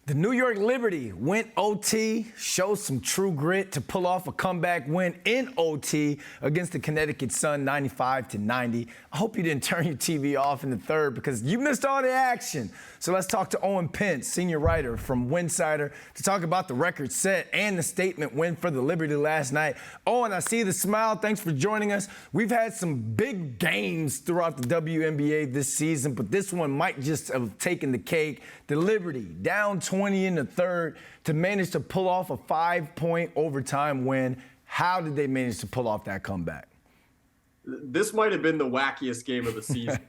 The New York Liberty went OT, showed some true grit to pull off a comeback win in OT against the Connecticut Sun, 95-90. I hope you didn't turn your TV off in the third because you missed all the action. So let's talk to Owen Pence, senior writer from Winsider, to talk about the record set and the statement win for the Liberty last night. Owen, I see the smile. Thanks for joining us. We've had some big games throughout the WNBA this season, but this one might just have taken the cake. The Liberty down 20 in the third to manage to pull off a 5-point overtime win. How did they manage to pull off that comeback? This might have been the wackiest game of the season.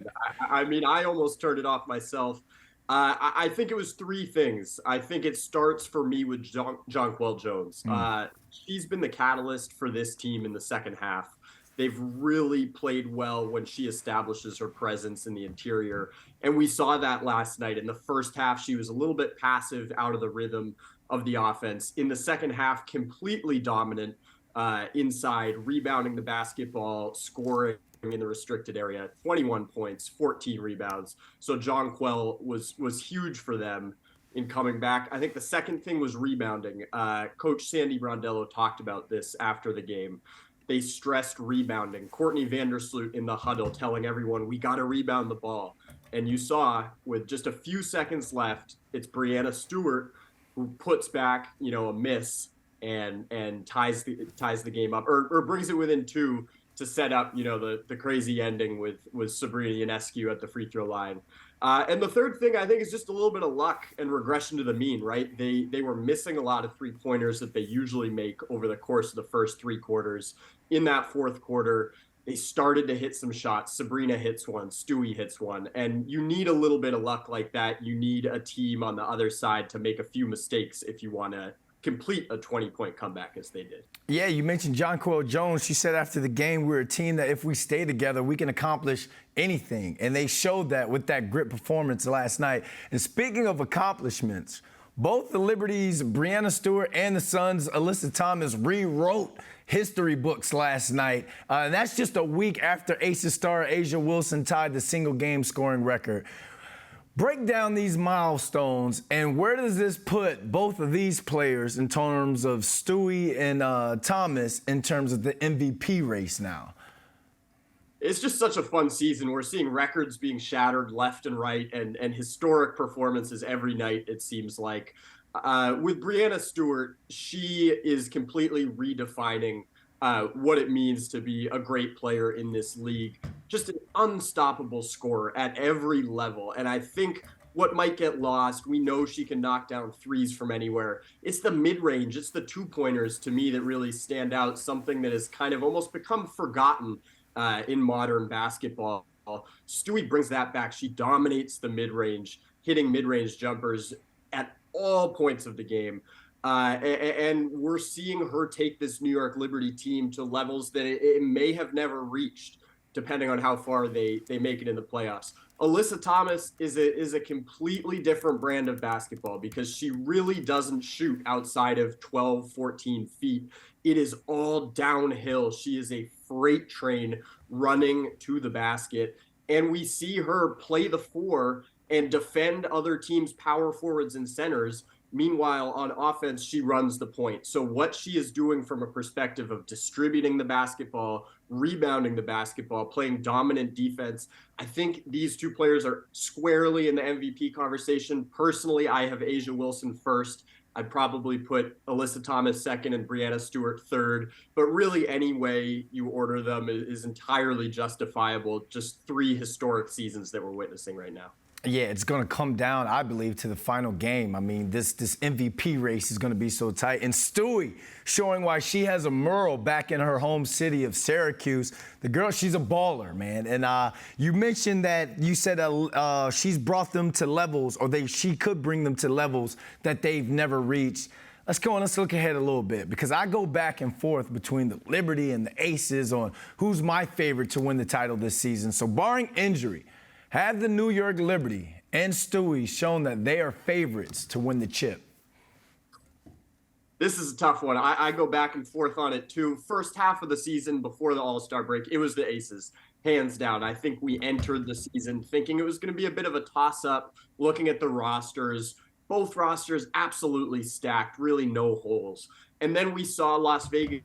I mean, I almost turned it off myself. I think it was three things. I think it starts for me with Jonquel Jones. She's been the catalyst for this team in the second half. They've really played well when she establishes her presence in the interior. And we saw that last night. In the first half, she was a little bit passive, out of the rhythm of the offense. In the second half, completely dominant inside, rebounding the basketball, scoring in the restricted area, 21 points, 14 rebounds. So Jonquel was huge for them in coming back. I think the second thing was rebounding. Coach Sandy Brondello talked about this after the game. They stressed rebounding. Courtney Vandersloot in the huddle telling everyone, we got to rebound the ball. And you saw with just a few seconds left, it's Breanna Stewart who puts back, a miss and ties the game up or brings it within two to set up, the crazy ending with Sabrina Ionescu at the free throw line. And the third thing I think is just a little bit of luck and regression to the mean, right? They were missing a lot of three-pointers that they usually make over the course of the first three quarters. In that fourth quarter, they started to hit some shots. Sabrina hits one, Stewie hits one, and you need a little bit of luck like that. You need a team on the other side to make a few mistakes if you want to complete a 20-point comeback as they did. Yeah, you mentioned Jonquel Jones. She said after the game, we're a team that if we stay together, we can accomplish anything. And they showed that with that grit performance last night. And speaking of accomplishments, both the Liberty's Breanna Stewart and the Suns' Alyssa Thomas rewrote history books last night. And that's just a week after Aces star Asia Wilson tied the single-game scoring record. Break down these milestones, and where does this put both of these players in terms of Stewie and Thomas in terms of the MVP race now? It's just such a fun season. We're seeing records being shattered left and right and historic performances every night, it seems like. With Breanna Stewart, she is completely redefining what it means to be a great player in this league. Just an unstoppable scorer at every level. And I think what might get lost, we know she can knock down threes from anywhere. It's the mid-range, it's the two-pointers to me that really stand out, something that has kind of almost become forgotten in modern basketball. Stewie brings that back. She dominates the mid-range, hitting mid-range jumpers at all points of the game. And we're seeing her take this New York Liberty team to levels that it may have never reached, depending on how far they make it in the playoffs. Alyssa Thomas is a completely different brand of basketball because she really doesn't shoot outside of 12, 14 feet. It is all downhill. She is a freight train running to the basket. And we see her play the four and defend other teams' power forwards and centers. Meanwhile, on offense, she runs the point. So what she is doing from a perspective of distributing the basketball, rebounding the basketball, playing dominant defense, I think these two players are squarely in the MVP conversation. Personally, I have Asia Wilson first. I'd probably put Alyssa Thomas second and Breanna Stewart third. But really, any way you order them is entirely justifiable. Just three historic seasons that we're witnessing right now. Yeah, it's going to come down, I believe, to the final game. I mean, this MVP race is going to be so tight. And Stewie showing why she has a mural back in her home city of Syracuse. The girl, she's a baller, man. And you mentioned that you said she's brought them to levels, or she could bring them to levels that they've never reached. Let's go and let's look ahead a little bit, because I go back and forth between the Liberty and the Aces on who's my favorite to win the title this season. So barring injury, have the New York Liberty and Stewie shown that they are favorites to win the chip? This is a tough one. I go back and forth on it, too. First half of the season before the All-Star break, it was the Aces, hands down. I think we entered the season thinking it was going to be a bit of a toss-up, looking at the rosters. Both rosters absolutely stacked, really no holes. And then we saw Las Vegas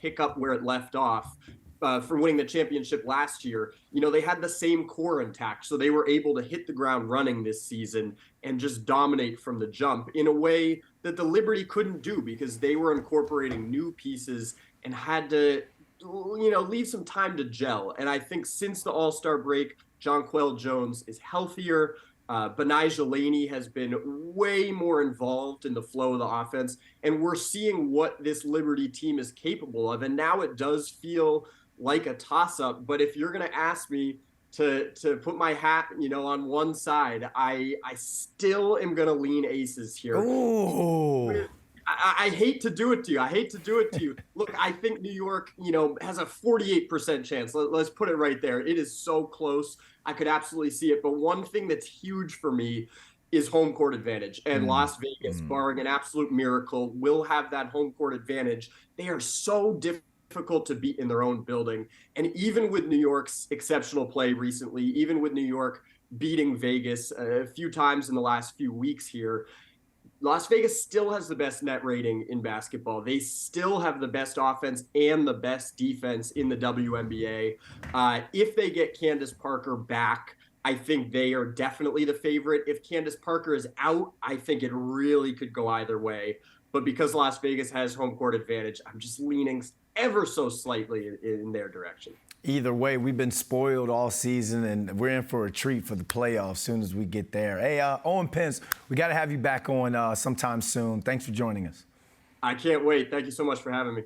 pick up where it left off. From winning the championship last year, they had the same core intact. So they were able to hit the ground running this season and just dominate from the jump in a way that the Liberty couldn't do because they were incorporating new pieces and had to, leave some time to gel. And I think since the All-Star break, Jonquel Jones is healthier. Benijah Laney has been way more involved in the flow of the offense, and we're seeing what this Liberty team is capable of. And now it does feel like a toss-up, but if you're going to ask me to put my hat, on one side, I still am going to lean Aces here. Ooh. I hate to do it to you. Look, I think New York, has a 48% chance. Let's put it right there. It is so close. I could absolutely see it. But one thing that's huge for me is home court advantage. And Las Vegas, barring an absolute miracle, will have that home court advantage. They are so difficult to beat in their own building. And even with New York's exceptional play recently, even with New York beating Vegas a few times in the last few weeks here, Las Vegas still has the best net rating in basketball. They still have the best offense and the best defense in the WNBA. If they get Candace Parker back, I think they are definitely the favorite. If Candace Parker is out, I think it really could go either way. But because Las Vegas has home court advantage, I'm just leaning ever so slightly in their direction. Either way, we've been spoiled all season, and we're in for a treat for the playoffs as soon as we get there. Hey, Owen Pence, we got to have you back on sometime soon. Thanks for joining us. I can't wait. Thank you so much for having me.